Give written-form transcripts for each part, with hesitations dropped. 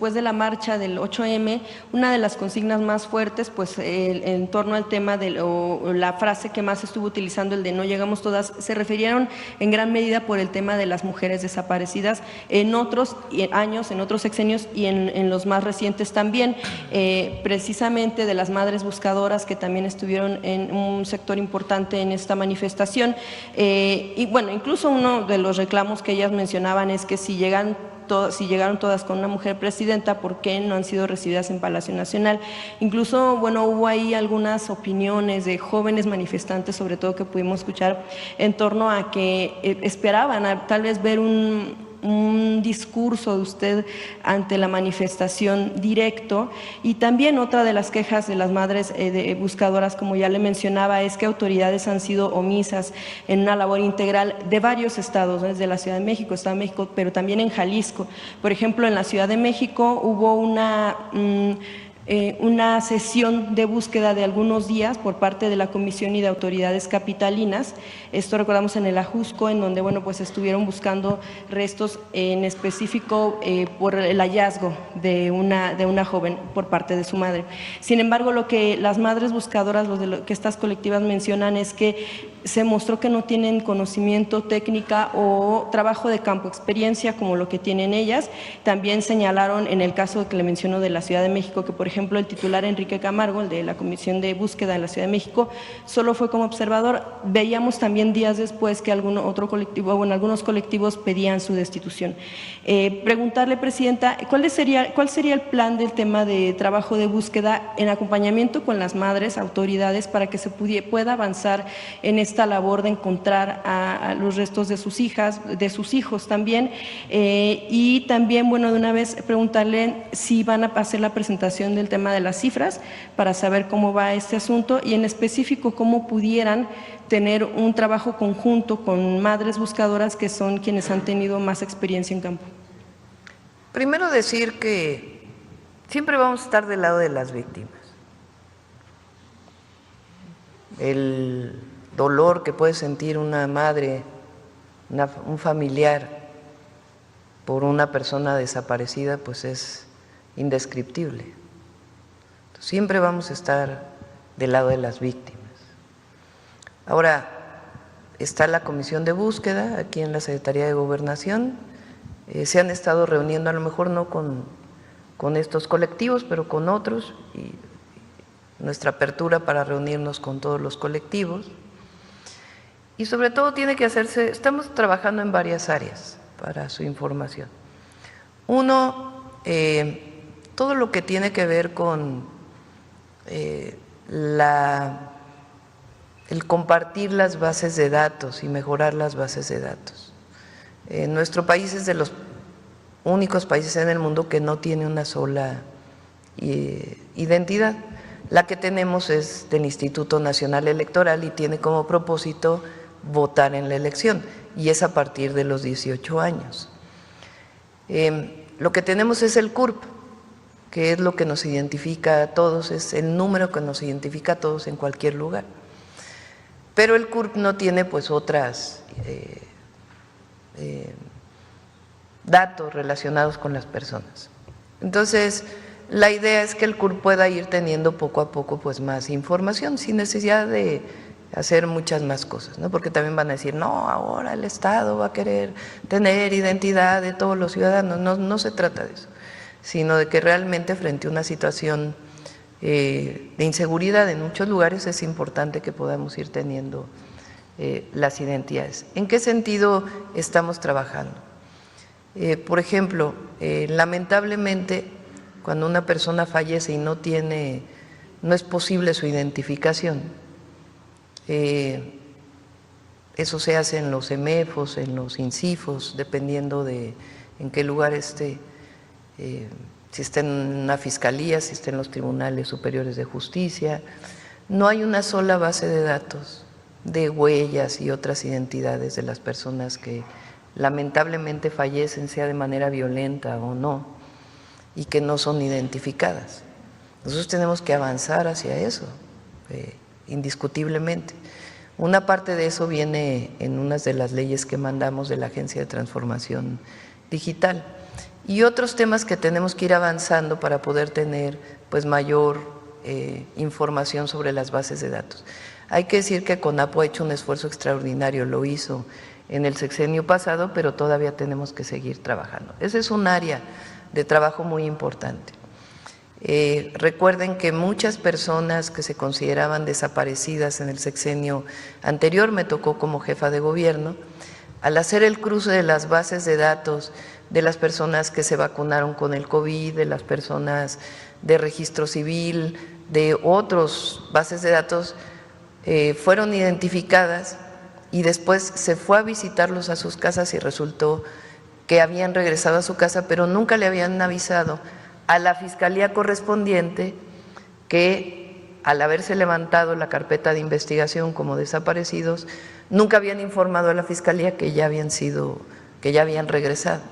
después de la marcha del 8M, una de las consignas más fuertes, pues en torno al tema o la frase que más estuvo utilizando, el de no llegamos todas, se refirieron en gran medida por el tema de las mujeres desaparecidas en otros años, en otros sexenios y en los más recientes también, precisamente de las madres buscadoras que también estuvieron en un sector importante en esta manifestación. Y bueno, incluso uno de los reclamos que ellas mencionaban es que si llegaron todas con una mujer presidenta, ¿por qué no han sido recibidas en Palacio Nacional? Incluso, bueno, hubo ahí algunas opiniones de jóvenes manifestantes, sobre todo que pudimos escuchar, en torno a que esperaban tal vez ver un discurso de usted ante la manifestación directo. Y también otra de las quejas de las madres buscadoras, como ya le mencionaba, es que autoridades han sido omisas en una labor integral de varios estados, ¿no? Desde la Ciudad de México, Estado de México, pero también en Jalisco. Por ejemplo, en la Ciudad de México hubo una sesión de búsqueda de algunos días por parte de la Comisión y de autoridades capitalinas. Esto recordamos en el Ajusco, en donde, bueno, pues estuvieron buscando restos, en específico por el hallazgo de una joven por parte de su madre. Sin embargo, lo que las madres buscadoras, lo que estas colectivas mencionan, es que se mostró que no tienen conocimiento, técnica o trabajo de campo, experiencia como lo que tienen ellas. También señalaron, en el caso que le menciono de la Ciudad de México, que por ejemplo el titular Enrique Camargo, el de la Comisión de Búsqueda de la Ciudad de México, solo fue como observador. Veíamos también días después que algunos colectivos pedían su destitución. Preguntarle, Presidenta, ¿cuál sería el plan del tema de trabajo de búsqueda en acompañamiento con las madres, autoridades, para que se pueda avanzar en esta labor de encontrar a los restos de sus hijas, de sus hijos también? Y también, bueno, de una vez preguntarle si van a hacer la presentación del tema de las cifras para saber cómo va este asunto, y en específico cómo pudieran tener un trabajo conjunto con madres buscadoras, que son quienes han tenido más experiencia en campo. Primero decir que siempre vamos a estar del lado de las víctimas. El dolor que puede sentir una madre, un familiar por una persona desaparecida, pues es indescriptible. Entonces, siempre vamos a estar del lado de las víctimas. Ahora, está la comisión de búsqueda aquí en la Secretaría de Gobernación. Se han estado reuniendo, a lo mejor no con estos colectivos, pero con otros, y nuestra apertura para reunirnos con todos los colectivos. Y sobre todo tiene que hacerse, estamos trabajando en varias áreas para su información. Uno, todo lo que tiene que ver con el compartir las bases de datos y mejorar las bases de datos. Nuestro país es de los únicos países en el mundo que no tiene una sola identidad. La que tenemos es del Instituto Nacional Electoral y tiene como propósito votar en la elección, y es a partir de los 18 años. Lo que tenemos es el CURP, que es lo que nos identifica a todos, es el número que nos identifica a todos en cualquier lugar. Pero el CURP no tiene pues otras datos relacionados con las personas. Entonces, la idea es que el CURP pueda ir teniendo poco a poco pues más información, sin necesidad de hacer muchas más cosas, ¿no? Porque también van a decir, no, ahora el Estado va a querer tener identidad de todos los ciudadanos. No se trata de eso, sino de que realmente frente a una situación de inseguridad en muchos lugares es importante que podamos ir teniendo las identidades. ¿En qué sentido estamos trabajando? Por ejemplo, lamentablemente, cuando una persona fallece y no es posible su identificación, eso se hace en los EMEFOS, en los INCIFOS, dependiendo de en qué lugar esté, si está en una fiscalía, si está en los tribunales superiores de justicia. No hay una sola base de datos de huellas y otras identidades de las personas que lamentablemente fallecen, sea de manera violenta o no, y que no son identificadas. Nosotros tenemos que avanzar hacia eso, indiscutiblemente. Una parte de eso viene en unas de las leyes que mandamos de la Agencia de Transformación Digital, y otros temas que tenemos que ir avanzando para poder tener pues mayor información sobre las bases de datos. Hay que decir que CONAPO ha hecho un esfuerzo extraordinario, lo hizo en el sexenio pasado, pero todavía tenemos que seguir trabajando. Ese es un área de trabajo muy importante. Recuerden que muchas personas que se consideraban desaparecidas en el sexenio anterior, me tocó como jefa de gobierno, al hacer el cruce de las bases de datos de las personas que se vacunaron con el COVID, de las personas de registro civil, de otras bases de datos, fueron identificadas y después se fue a visitarlos a sus casas y resultó que habían regresado a su casa, pero nunca le habían avisado a la fiscalía correspondiente que al haberse levantado la carpeta de investigación como desaparecidos, nunca habían informado a la fiscalía que ya habían regresado.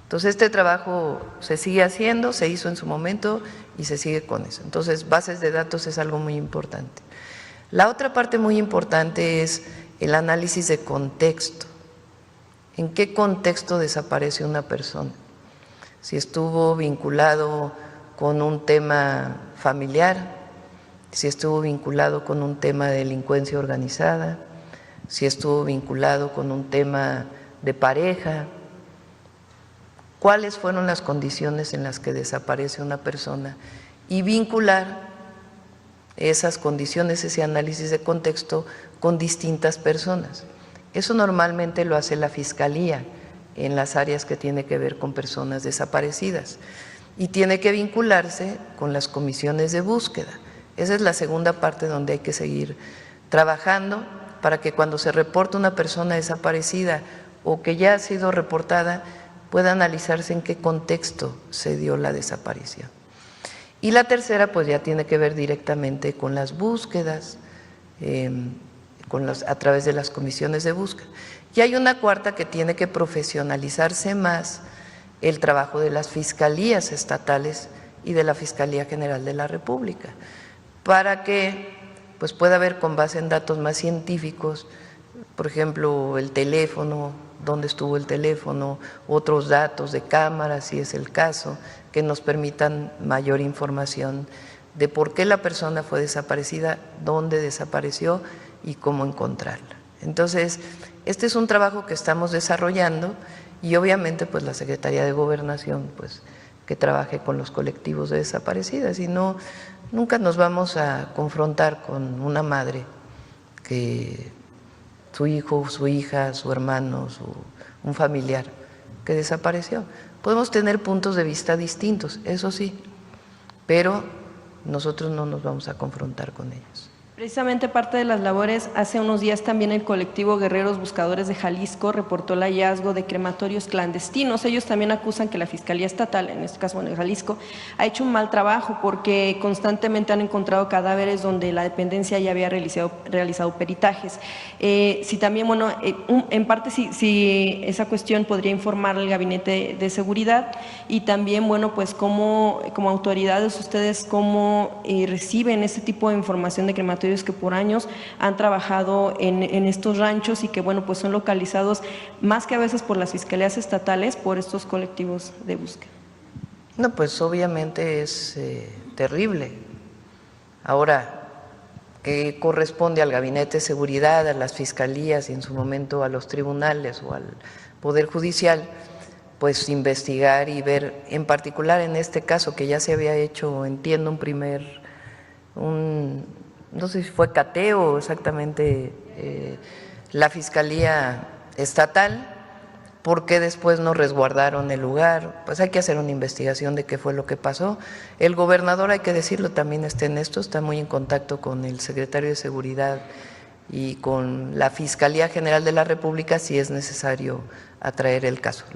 Entonces este trabajo se sigue haciendo, se hizo en su momento y se sigue con eso. Entonces bases de datos es algo muy importante. La otra parte muy importante es el análisis de contexto. ¿En qué contexto desaparece una persona? Si estuvo vinculado con un tema familiar, si estuvo vinculado con un tema de delincuencia organizada, si estuvo vinculado con un tema de pareja, cuáles fueron las condiciones en las que desaparece una persona y vincular esas condiciones, ese análisis de contexto con distintas personas. Eso normalmente lo hace la Fiscalía en las áreas que tiene que ver con personas desaparecidas y tiene que vincularse con las comisiones de búsqueda. Esa es la segunda parte donde hay que seguir trabajando para que cuando se reporta una persona desaparecida o que ya ha sido reportada pueda analizarse en qué contexto se dio la desaparición. Y la tercera pues ya tiene que ver directamente con las búsquedas, a través de las comisiones de búsqueda. Y hay una cuarta que tiene que profesionalizarse más el trabajo de las fiscalías estatales y de la Fiscalía General de la República, para que pues pueda haber con base en datos más científicos, por ejemplo, el teléfono, dónde estuvo el teléfono, otros datos de cámaras, si es el caso, que nos permitan mayor información de por qué la persona fue desaparecida, dónde desapareció y cómo encontrarla. Entonces, este es un trabajo que estamos desarrollando y obviamente pues la Secretaría de Gobernación pues que trabaje con los colectivos de desaparecidas, y no, nunca nos vamos a confrontar con una madre que su hijo, su hija, su hermano, un familiar que desapareció. Podemos tener puntos de vista distintos, eso sí, pero nosotros no nos vamos a confrontar con ellos. Precisamente parte de las labores, hace unos días también el colectivo Guerreros Buscadores de Jalisco reportó el hallazgo de crematorios clandestinos. Ellos también acusan que la Fiscalía Estatal, en este caso en Jalisco, ha hecho un mal trabajo porque constantemente han encontrado cadáveres donde la dependencia ya había realizado peritajes. Si también, bueno, en parte si esa cuestión podría informar al Gabinete de Seguridad y también, bueno, pues como autoridades ustedes cómo reciben este tipo de información de crematorios que por años han trabajado en estos ranchos y que bueno pues son localizados más que a veces por las fiscalías estatales, por estos colectivos de búsqueda. No, pues obviamente es terrible. Ahora, ¿qué corresponde al Gabinete de Seguridad, a las fiscalías y en su momento a los tribunales o al Poder Judicial? Pues investigar y ver, en particular en este caso que ya se había hecho, entiendo, no sé si fue cateo exactamente la Fiscalía Estatal, ¿por qué después no resguardaron el lugar? Pues hay que hacer una investigación de qué fue lo que pasó. El gobernador, hay que decirlo, también está en esto, está muy en contacto con el secretario de Seguridad y con la Fiscalía General de la República si es necesario atraer el caso.